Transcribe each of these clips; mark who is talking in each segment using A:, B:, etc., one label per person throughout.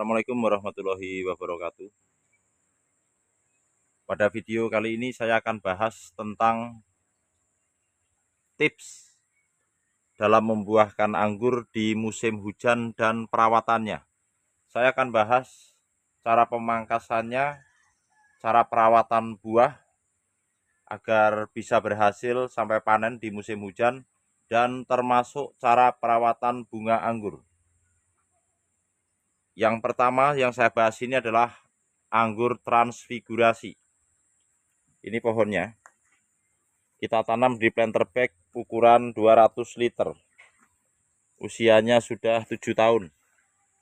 A: Assalamualaikum warahmatullahi wabarakatuh. Pada video kali ini saya akan bahas tentang tips dalam membuahkan anggur di musim hujan dan perawatannya. Saya akan bahas cara pemangkasannya, cara perawatan buah agar bisa berhasil sampai panen di musim hujan, dan termasuk cara perawatan bunga anggur. Yang pertama yang saya bahas ini adalah anggur transfigurasi. Ini pohonnya. Kita tanam di planter bag ukuran 200 liter. Usianya sudah 7 tahun.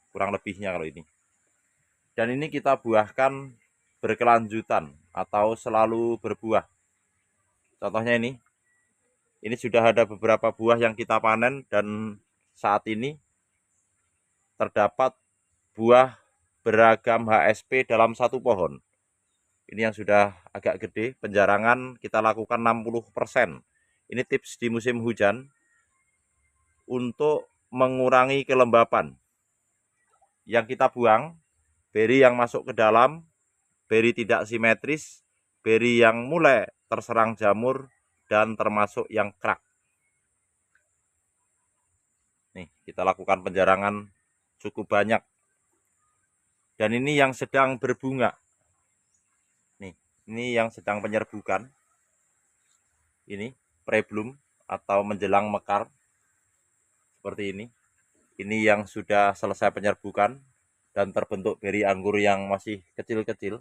A: Kurang lebihnya kalau ini. Dan ini kita buahkan berkelanjutan atau selalu berbuah. Contohnya ini. Ini sudah ada beberapa buah yang kita panen dan saat ini terdapat buah beragam HSP dalam satu pohon. Ini yang sudah agak gede, penjarangan kita lakukan 60%. Ini tips di musim hujan untuk mengurangi kelembapan. Yang kita buang, beri yang masuk ke dalam, beri tidak simetris, beri yang mulai terserang jamur, dan termasuk yang krak. Nih, kita lakukan penjarangan cukup banyak. Dan ini yang sedang berbunga. Ini yang sedang penyerbukan. Ini pre-bloom atau menjelang mekar. Seperti ini. Ini yang sudah selesai penyerbukan dan terbentuk beri anggur yang masih kecil-kecil.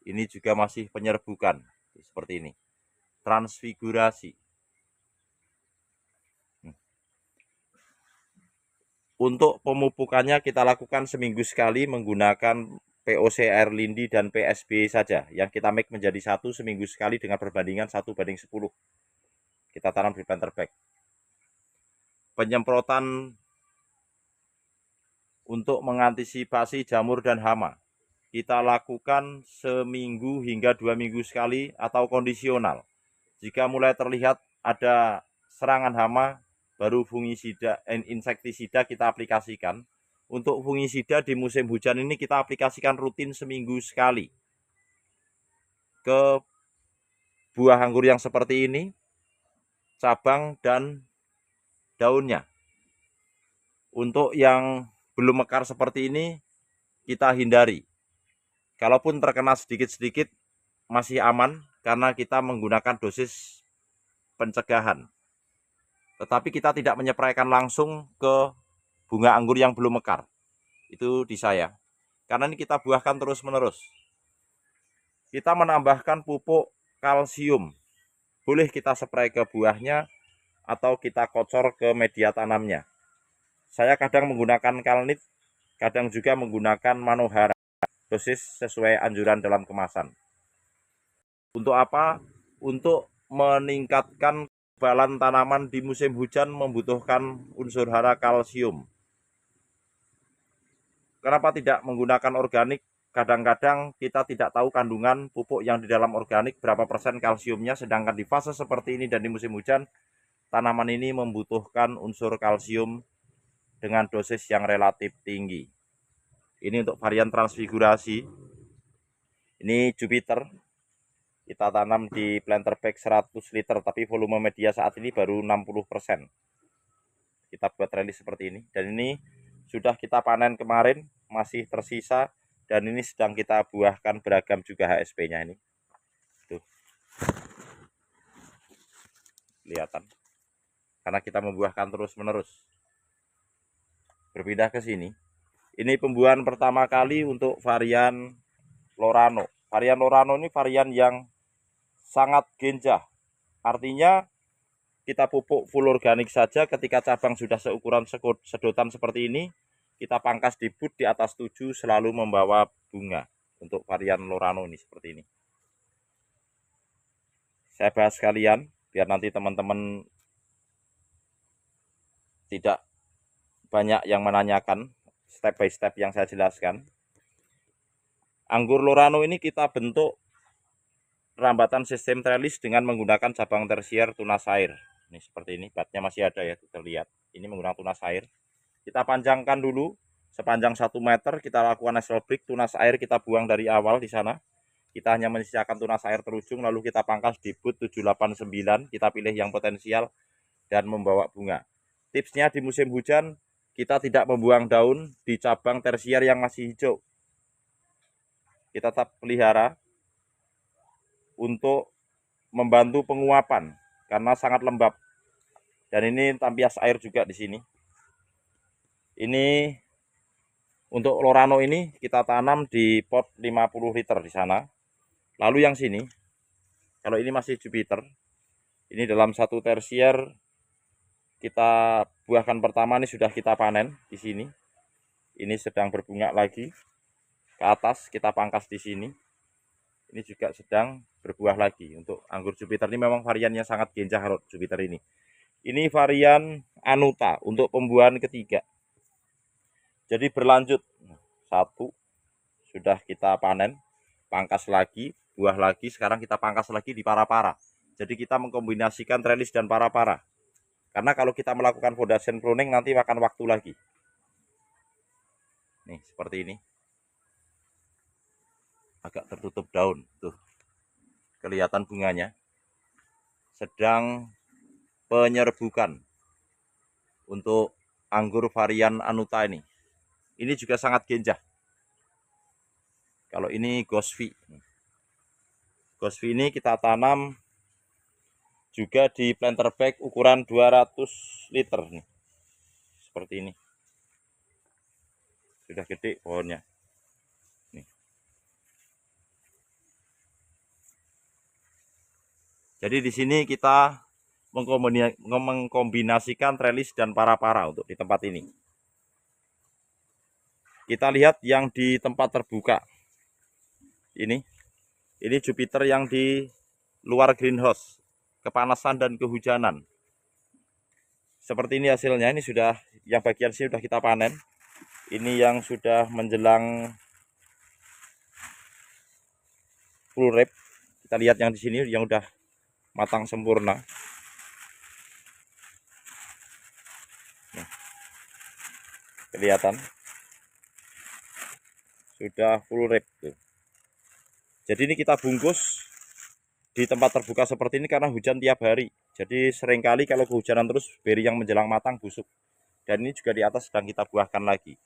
A: Ini juga masih penyerbukan. Seperti ini. Transfigurasi. Untuk pemupukannya kita lakukan seminggu sekali menggunakan POC air lindi dan PSB saja, yang kita mix menjadi satu seminggu sekali dengan perbandingan 1:10. Kita tanam di planter bag. Penyemprotan untuk mengantisipasi jamur dan hama kita lakukan seminggu hingga 2 minggu sekali atau kondisional. Jika mulai terlihat ada serangan hama, baru fungisida, insektisida kita aplikasikan. Untuk fungisida di musim hujan ini kita aplikasikan rutin seminggu sekali ke buah anggur yang seperti ini, cabang dan daunnya. Untuk yang belum mekar seperti ini kita hindari. Kalaupun terkena sedikit-sedikit masih aman karena kita menggunakan dosis pencegahan. Tetapi kita tidak menyepraikan langsung ke bunga anggur yang belum mekar. Itu di saya. Karena ini kita buahkan terus-menerus. Kita menambahkan pupuk kalsium. Boleh kita spray ke buahnya atau kita kocor ke media tanamnya. Saya kadang menggunakan Kalnit, kadang juga menggunakan Manohara. Dosis sesuai anjuran dalam kemasan. Untuk apa? Untuk meningkatkan kekebalan tanaman di musim hujan membutuhkan unsur hara kalsium. Kenapa tidak menggunakan organik? Kadang-kadang kita tidak tahu kandungan pupuk yang di dalam organik berapa persen kalsiumnya, sedangkan di fase seperti ini dan di musim hujan, tanaman ini membutuhkan unsur kalsium dengan dosis yang relatif tinggi. Ini untuk varian transfigurasi. Ini Jupiter. Kita tanam di planter bag 100 liter, tapi volume media saat ini baru 60%. Kita buat release seperti ini. Dan ini sudah kita panen kemarin, masih tersisa. Dan ini sedang kita buahkan beragam juga HSP-nya ini. Tuh. Kelihatan. Karena kita membuahkan terus-menerus. Berpindah ke sini. Ini pembuahan pertama kali untuk varian Lorano. Varian Lorano ini varian yang sangat genjah. Artinya kita pupuk full organik saja ketika cabang sudah seukuran sedotan seperti ini, kita pangkas di bud di atas 7 selalu membawa bunga. Untuk varian Lorano ini seperti ini. Saya bahas sekalian biar nanti teman-teman tidak banyak yang menanyakan step by step yang saya jelaskan. Anggur Lorano ini kita bentuk rambatan sistem trellis dengan menggunakan cabang tersier tunas air. Ini seperti ini, batnya masih ada ya, terlihat. Ini menggunakan tunas air. Kita panjangkan dulu sepanjang 1 meter. Kita lakukan natural break, tunas air kita buang dari awal di sana. Kita hanya menyisakan tunas air terujung, lalu kita pangkas di bud 789. Kita pilih yang potensial dan membawa bunga. Tipsnya di musim hujan, kita tidak membuang daun di cabang tersier yang masih hijau. Kita tetap pelihara untuk membantu penguapan karena sangat lembab. Dan ini tampias air juga di sini. Ini untuk Lorano ini kita tanam di pot 50 liter di sana. Lalu yang sini, kalau ini masih Jupiter, ini dalam satu tersier kita buahkan pertama ini sudah kita panen di sini. Ini sedang berbunga lagi. Ke atas kita pangkas di sini. Ini juga sedang berbuah lagi. Untuk anggur Jupiter ini memang variannya sangat genjah kalau Jupiter ini. Ini varian Anuta untuk pembuahan ketiga. Jadi berlanjut. Satu sudah kita panen, pangkas lagi, buah lagi. Sekarang kita pangkas lagi di para-para. Jadi kita mengkombinasikan trellis dan para-para. Karena kalau kita melakukan foundation pruning nanti makan waktu lagi. Nih seperti ini. Agak tertutup daun tuh. Kelihatan bunganya. Sedang penyerbukan untuk anggur varian Anuta ini. Ini juga sangat genjah. Kalau ini Gosvi. Gosvi ini kita tanam juga di planter bag ukuran 200 liter nih. Seperti ini. Sudah gede pohonnya. Nih. Jadi di sini kita mengkombinasikan trellis dan para-para untuk di tempat ini. Kita lihat yang di tempat terbuka. Ini Jupiter yang di luar greenhouse, kepanasan dan kehujanan. Seperti ini hasilnya. Ini sudah yang bagian sini sudah kita panen. Ini yang sudah menjelang full ripe. Kita lihat yang di sini yang udah matang sempurna. Nih, kelihatan sudah full ripe tuh. Jadi ini kita bungkus di tempat terbuka seperti ini karena hujan tiap hari. Jadi seringkali kalau kehujanan terus beri yang menjelang matang busuk. Dan ini juga di atas sedang kita buahkan lagi.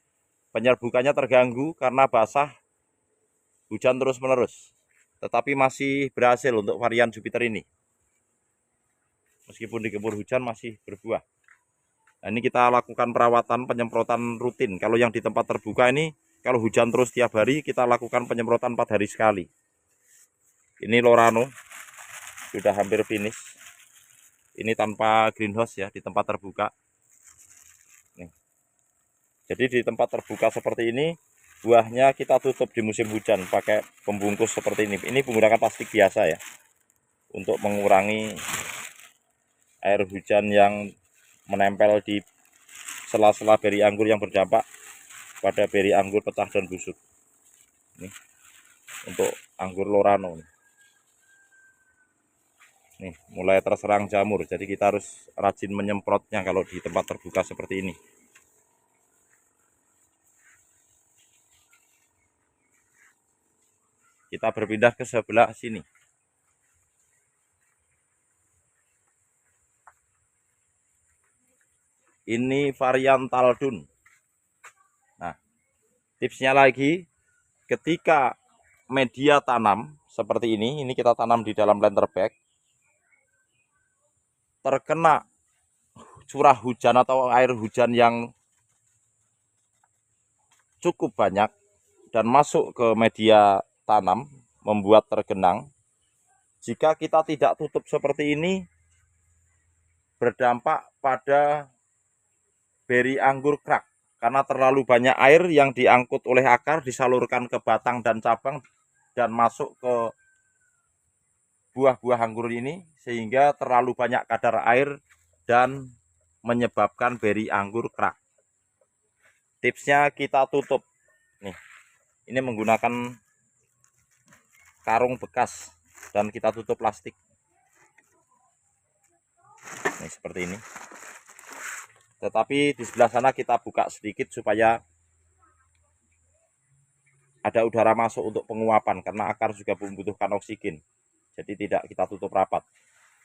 A: Penyerbukannya terganggu karena basah hujan terus menerus. Tetapi masih berhasil untuk varian Jupiter ini. Meskipun digempur hujan masih berbuah. Nah, ini kita lakukan perawatan penyemprotan rutin. Kalau yang di tempat terbuka ini kalau hujan terus tiap hari kita lakukan penyemprotan 4 hari sekali. Ini Lorano sudah hampir finish. Ini tanpa greenhouse ya, di tempat terbuka. Nih. Jadi di tempat terbuka seperti ini buahnya kita tutup di musim hujan pakai pembungkus seperti ini. Ini menggunakan plastik biasa ya, untuk mengurangi air hujan yang menempel di sela-sela beri anggur yang berdampak pada beri anggur pecah dan busuk. Nih, untuk anggur Lorano. Nih, mulai terserang jamur. Jadi kita harus rajin menyemprotnya kalau di tempat terbuka seperti ini. Kita berpindah ke sebelah sini. Ini varian Taldun. Nah, tipsnya lagi, ketika media tanam seperti ini kita tanam di dalam planter bag, terkena curah hujan atau air hujan yang cukup banyak dan masuk ke media tanam membuat tergenang. Jika kita tidak tutup seperti ini, berdampak pada beri anggur krak karena terlalu banyak air yang diangkut oleh akar, disalurkan ke batang dan cabang dan masuk ke buah-buah anggur ini, sehingga terlalu banyak kadar air dan menyebabkan beri anggur krak. Tipsnya kita tutup. Nih, ini menggunakan karung bekas dan kita tutup plastik. Nih seperti ini. Tetapi di sebelah sana kita buka sedikit supaya ada udara masuk untuk penguapan, karena akar juga membutuhkan oksigen. Jadi tidak kita tutup rapat.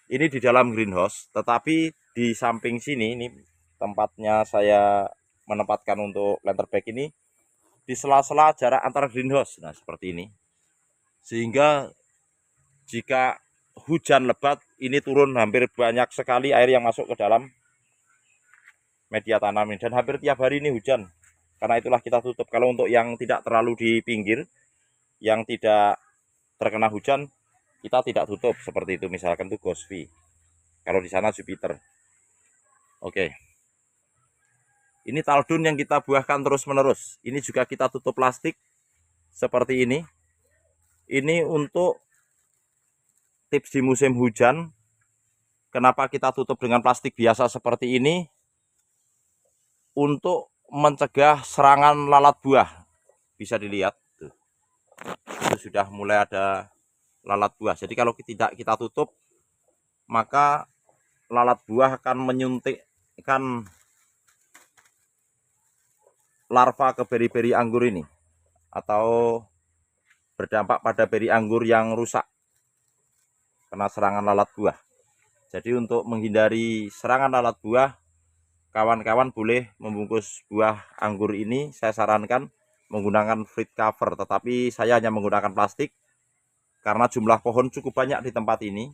A: Ini di dalam greenhouse, tetapi di samping sini, ini tempatnya saya menempatkan untuk planter bag ini, di sela-sela jarak antara greenhouse. Nah, seperti ini. Sehingga jika hujan lebat, ini turun hampir banyak sekali air yang masuk ke dalam media tanam ini. Dan hampir tiap hari ini hujan. Karena itulah kita tutup. Kalau untuk yang tidak terlalu di pinggir, yang tidak terkena hujan, kita tidak tutup seperti itu. Misalkan itu Gosvi. Kalau di sana Jupiter. Oke. Ini taldun yang kita buahkan terus-menerus. Ini juga kita tutup plastik seperti ini. Ini untuk tips di musim hujan. Kenapa kita tutup dengan plastik biasa seperti ini? Untuk mencegah serangan lalat buah. Bisa dilihat. Itu sudah mulai ada lalat buah. Jadi kalau tidak kita tutup, maka lalat buah akan menyuntikkan larva ke beri-beri anggur ini, atau berdampak pada beri anggur yang rusak kena serangan lalat buah. Jadi untuk menghindari serangan lalat buah, kawan-kawan boleh membungkus buah anggur ini, saya sarankan menggunakan fruit cover, tetapi saya hanya menggunakan plastik karena jumlah pohon cukup banyak di tempat ini.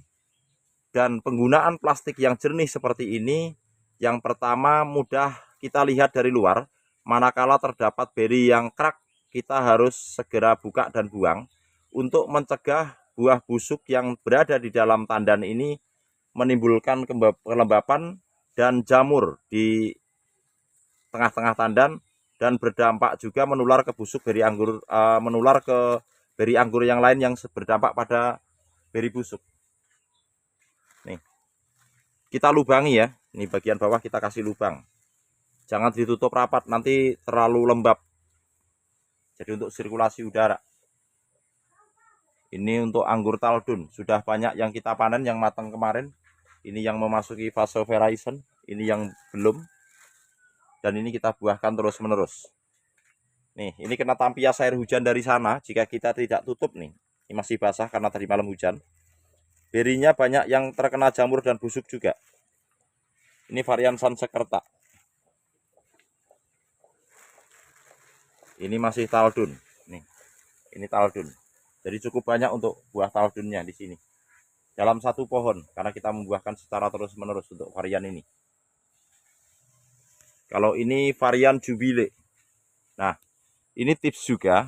A: Dan penggunaan plastik yang jernih seperti ini, yang pertama mudah kita lihat dari luar. Manakala terdapat beri yang crack, kita harus segera buka dan buang untuk mencegah buah busuk yang berada di dalam tandan ini menimbulkan kelembapan dan jamur di tengah-tengah tandan, dan berdampak juga menular ke busuk beri anggur, menular ke beri anggur yang lain yang berdampak pada beri busuk. Nih, kita lubangi ya. Ini bagian bawah kita kasih lubang. Jangan ditutup rapat, nanti terlalu lembab. Jadi untuk sirkulasi udara. Ini untuk anggur taldun. Sudah banyak yang kita panen yang matang kemarin. Ini yang memasuki fase verizon. Ini yang belum. Dan ini kita buahkan terus-menerus. Nih, ini kena tampias air hujan dari sana. Jika kita tidak tutup nih, ini masih basah karena tadi malam hujan. Berinya banyak yang terkena jamur dan busuk juga. Ini varian Sansekerta. Ini masih taldun. Nih, ini taldun. Jadi cukup banyak untuk buah taldunnya di sini. Dalam satu pohon, karena kita membuahkan secara terus-menerus untuk varian ini. Kalau ini varian Jubile. Nah, ini tips juga.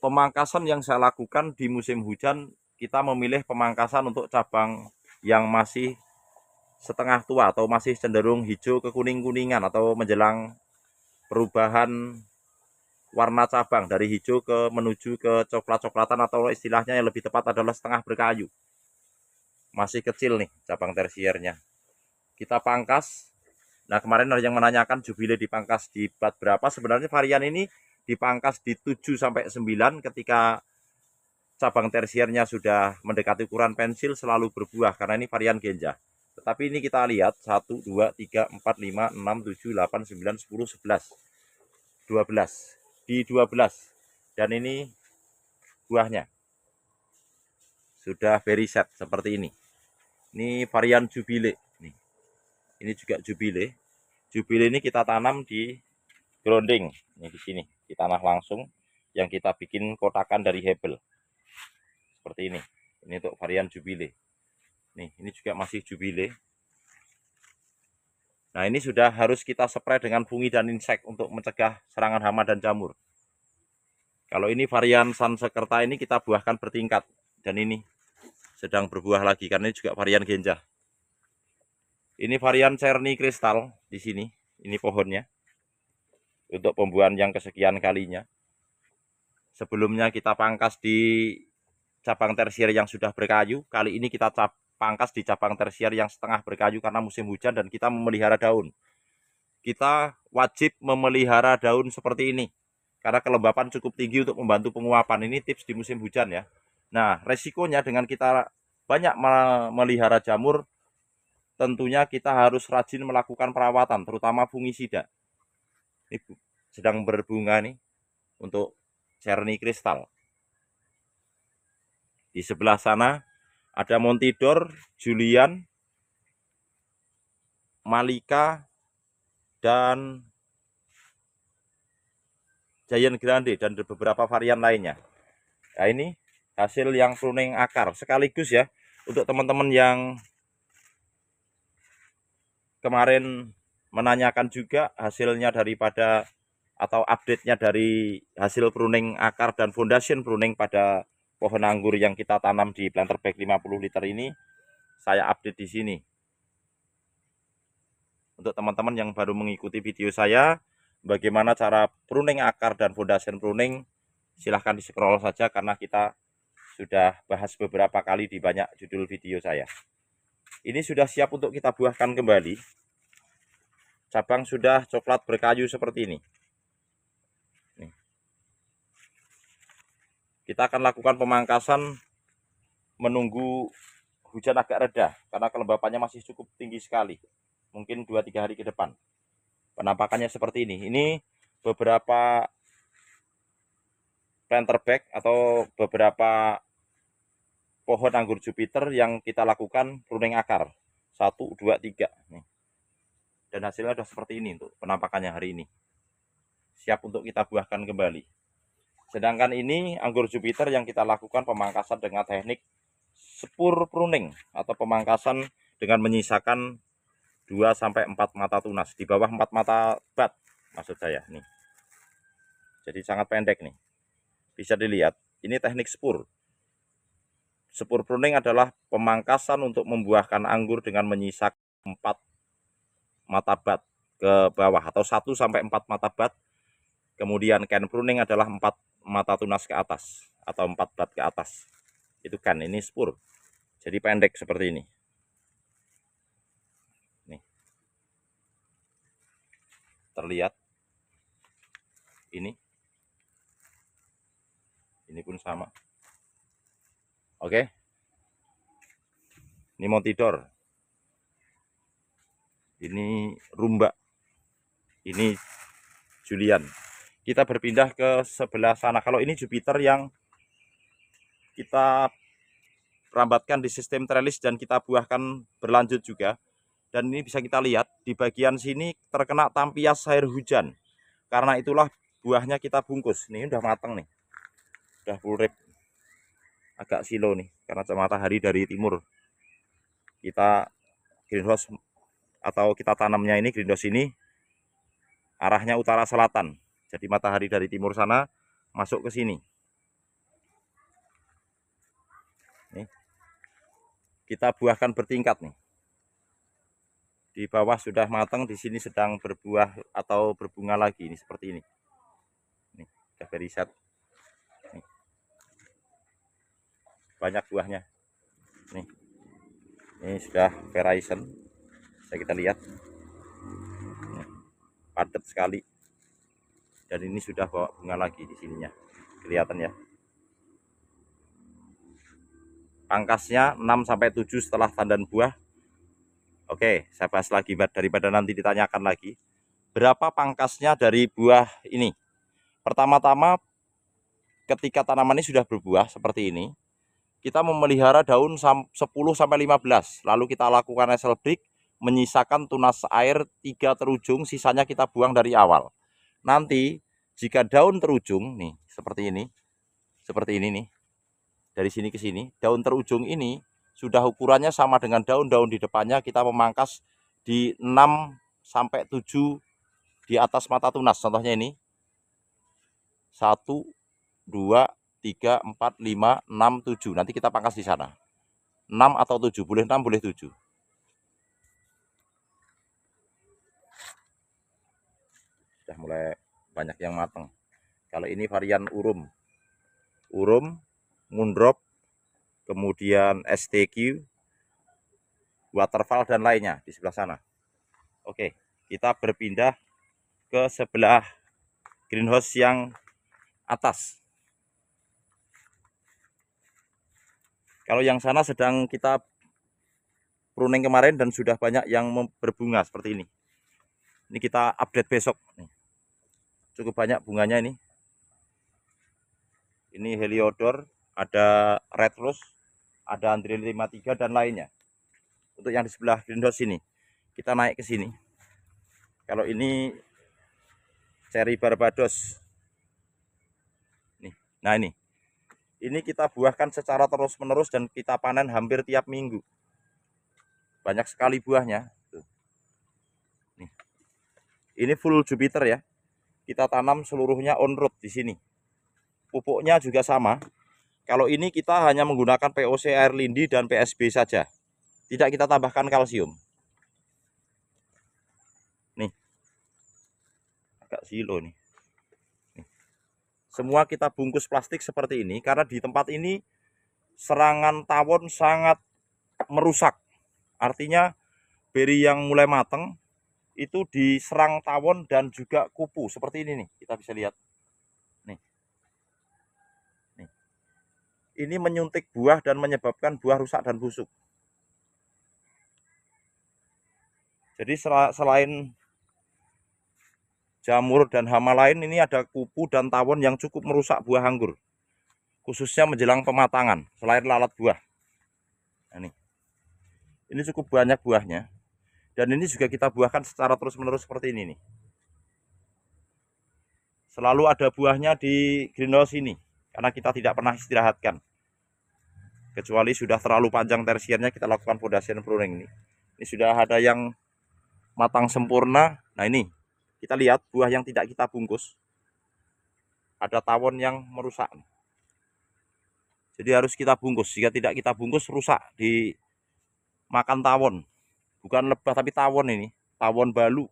A: Pemangkasan yang saya lakukan di musim hujan, kita memilih pemangkasan untuk cabang yang masih setengah tua atau masih cenderung hijau ke kuning-kuningan atau menjelang perubahan warna cabang dari hijau ke menuju ke coklat-coklatan, atau istilahnya yang lebih tepat adalah setengah berkayu. Masih kecil nih cabang tersiernya. Kita pangkas. Nah, kemarin ada yang menanyakan Jubile dipangkas di bat berapa? Sebenarnya varian ini dipangkas di 7 sampai 9 ketika cabang tersiernya sudah mendekati ukuran pensil, selalu berbuah karena ini varian Genja. Tetapi ini kita lihat 1 2 3 4 5 6 7 8 9 10 11 12. Di 12. Dan ini buahnya sudah very set seperti ini. Ini varian Jubile. Nih. Ini juga Jubile. Jubile ini kita tanam di grounding. Ini di sini, di tanah langsung yang kita bikin kotakan dari hebel. Seperti ini. Ini untuk varian Jubile. Nih, ini juga masih Jubile. Nah, ini sudah harus kita spray dengan fungi dan insek untuk mencegah serangan hama dan jamur. Kalau ini varian Sansekerta ini kita buahkan bertingkat. Dan ini sedang berbuah lagi karena ini juga varian Genja. Ini varian Cerny Kristal di sini. Ini pohonnya. Untuk pembuahan yang kesekian kalinya. Sebelumnya kita pangkas di cabang tersier yang sudah berkayu. Kali ini kita pangkas di cabang tersier yang setengah berkayu karena musim hujan dan kita memelihara daun. Kita wajib memelihara daun seperti ini karena kelembapan cukup tinggi untuk membantu penguapan. Ini tips di musim hujan ya. Nah, resikonya dengan kita banyak memelihara jamur, tentunya kita harus rajin melakukan perawatan, terutama fungisida. Ini sedang berbunga nih. untuk Cherry Crystal. Di sebelah sana ada Montidor, Julian, Malika, dan Giant Grande, dan beberapa varian lainnya. Nah, ini hasil yang pruning akar sekaligus ya, untuk teman-teman yang kemarin menanyakan juga hasilnya daripada atau update-nya dari hasil pruning akar dan foundation pruning pada pohon anggur yang kita tanam di planter bag 50 liter ini, saya update di sini. Untuk teman-teman yang baru mengikuti video saya, bagaimana cara pruning akar dan foundation pruning, silahkan di scroll saja karena kita sudah bahas beberapa kali di banyak judul video saya. Ini sudah siap untuk kita buahkan kembali. Cabang sudah coklat berkayu seperti ini. Nih. Kita akan lakukan pemangkasan menunggu hujan agak reda karena kelembapannya masih cukup tinggi sekali. Mungkin 2-3 hari ke depan. Penampakannya seperti ini. Ini beberapa planter bag atau beberapa pohon anggur Jupiter yang kita lakukan pruning akar. 1, 2, 3. Nih. Dan hasilnya sudah seperti ini untuk penampakannya hari ini. Siap untuk kita buahkan kembali. Sedangkan ini anggur Jupiter yang kita lakukan pemangkasan dengan teknik spur pruning atau pemangkasan dengan menyisakan 2-4 mata tunas di bawah 4 mata bat, maksud saya nih. Jadi sangat pendek nih. Bisa dilihat, ini teknik spur. Spur pruning adalah pemangkasan untuk membuahkan anggur dengan menyisakan 4 mata bat ke bawah atau 1-4 mata bat. Kemudian can pruning adalah 4 mata tunas ke atas atau 4 bat ke atas. Itu kan, ini spur. Jadi pendek seperti ini. Nih. Terlihat. Ini pun sama. Oke. Ini Montidor. Ini Rumba. Ini Julian. Kita berpindah ke sebelah sana. Kalau ini Jupiter yang kita rambatkan di sistem trellis dan kita buahkan berlanjut juga. Dan ini bisa kita lihat di bagian sini terkena tampias air hujan. Karena itulah buahnya kita bungkus. Ini udah matang nih. Udah full rip. Agak silo nih karena matahari dari timur. Kita greenhouse atau kita tanamnya ini greenhouse ini arahnya utara selatan. Jadi matahari dari timur sana masuk ke sini. Nih. Kita buahkan bertingkat nih. Di bawah sudah matang, di sini sedang berbuah atau berbunga lagi ini seperti ini. Nih, udah beriset. Nih. Banyak buahnya. Nih. Ini sudah Verizon. Bisa kita lihat. Nih. Padat sekali. Dan ini sudah bawa bunga lagi di sininya. Kelihatan ya. Pangkasnya 6-7 setelah tandan buah. Oke, saya bahas lagi daripada nanti ditanyakan lagi. Berapa pangkasnya dari buah ini? Pertama-tama ketika tanaman ini sudah berbuah seperti ini, kita memelihara daun 10-15. Lalu kita lakukan nasal break, menyisakan tunas air 3 terujung, sisanya kita buang dari awal. Nanti jika daun terujung nih seperti ini nih, dari sini ke sini, daun terujung ini sudah ukurannya sama dengan daun-daun di depannya, kita memangkas di 6-7 di atas mata tunas. Contohnya ini 1, 2, 3, 4, 5, 6, 7. Nanti kita pangkas di sana. 6 atau 7, boleh 6, boleh 7. Sudah mulai banyak yang matang. Kalau ini varian urum, Moondrop, kemudian STQ, Waterfall dan lainnya di sebelah sana. Oke, kita berpindah ke sebelah greenhouse yang atas. Kalau yang sana sedang kita pruning kemarin dan sudah banyak yang berbunga seperti ini. Ini kita update besok. Cukup banyak bunganya ini. Ini Heliodor, ada Red Rose, ada Andrea 53 dan lainnya. Untuk yang di sebelah greenhouse ini, kita naik ke sini. Kalau ini Cherry Barbados. Nih, nah ini kita buahkan secara terus-menerus dan kita panen hampir tiap minggu. Banyak sekali buahnya. Tuh. Nih. Ini full Jupiter ya. Kita tanam seluruhnya on root di sini. Pupuknya juga sama. Kalau ini kita hanya menggunakan POC air lindi dan PSB saja. Tidak kita tambahkan kalsium. Nih. Agak silo nih. Semua kita bungkus plastik seperti ini karena di tempat ini serangan tawon sangat merusak. Artinya beri yang mulai matang itu diserang tawon dan juga kupu seperti ini nih, kita bisa lihat. Nih. Ini menyuntik buah dan menyebabkan buah rusak dan busuk. Jadi selain jamur dan hama lain, ini ada kupu dan tawon yang cukup merusak buah anggur, khususnya menjelang pematangan selain lalat buah. Nah, ini cukup banyak buahnya, dan ini juga kita buahkan secara terus-menerus seperti ini nih. Selalu ada buahnya di greenhouse ini karena kita tidak pernah istirahatkan, kecuali sudah terlalu panjang tersiernya kita lakukan fondation pruning. Ini sudah ada yang matang sempurna. Nah, ini kita lihat buah yang tidak kita bungkus, ada tawon yang merusak. Jadi harus kita bungkus. Jika tidak kita bungkus, rusak dimakan tawon. Bukan lebah tapi tawon ini, tawon balu.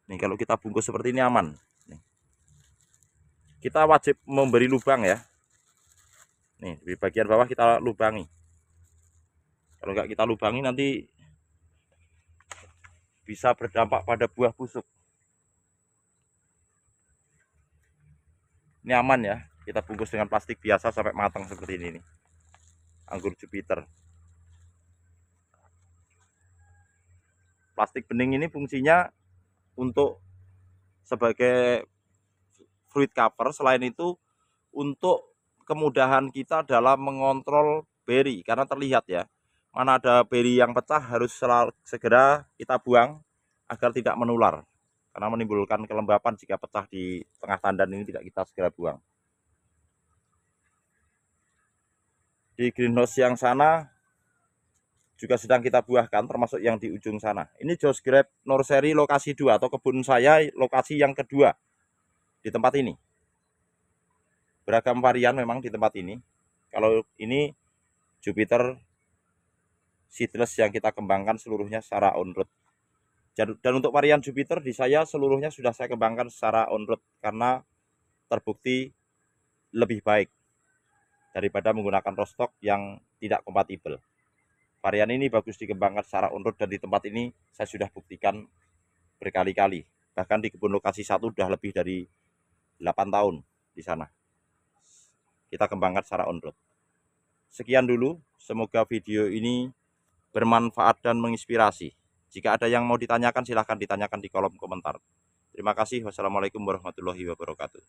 A: Nih kalau kita bungkus seperti ini aman. Nih. Kita wajib memberi lubang ya. Nih di bagian bawah kita lubangi. Kalau nggak kita lubangi nanti bisa berdampak pada buah busuk. Ini aman ya, kita bungkus dengan plastik biasa sampai matang seperti ini nih. Anggur Jupiter. Plastik bening ini fungsinya untuk sebagai fruit cover, selain itu untuk kemudahan kita dalam mengontrol beri, karena terlihat ya, mana ada beri yang pecah harus segera kita buang agar tidak menular, karena menimbulkan kelembapan jika pecah di tengah tandan ini tidak kita segera buang. Di greenhouse yang sana juga sedang kita buahkan, termasuk yang di ujung sana. Ini Josh Grape Nursery lokasi 2 atau kebun saya lokasi yang kedua di tempat ini. Beragam varian memang di tempat ini. Kalau ini Jupiter seedless yang kita kembangkan seluruhnya secara on root. Dan untuk varian Jupiter di saya seluruhnya sudah saya kembangkan secara on root karena terbukti lebih baik daripada menggunakan rostock yang tidak kompatibel. Varian ini bagus dikembangkan secara on root dan di tempat ini saya sudah buktikan berkali-kali. Bahkan di kebun lokasi 1 sudah lebih dari 8 tahun di sana. Kita kembangkan secara on road. Sekian dulu, semoga video ini bermanfaat dan menginspirasi. Jika ada yang mau ditanyakan silahkan ditanyakan di kolom komentar. Terima kasih. Wassalamualaikum warahmatullahi wabarakatuh.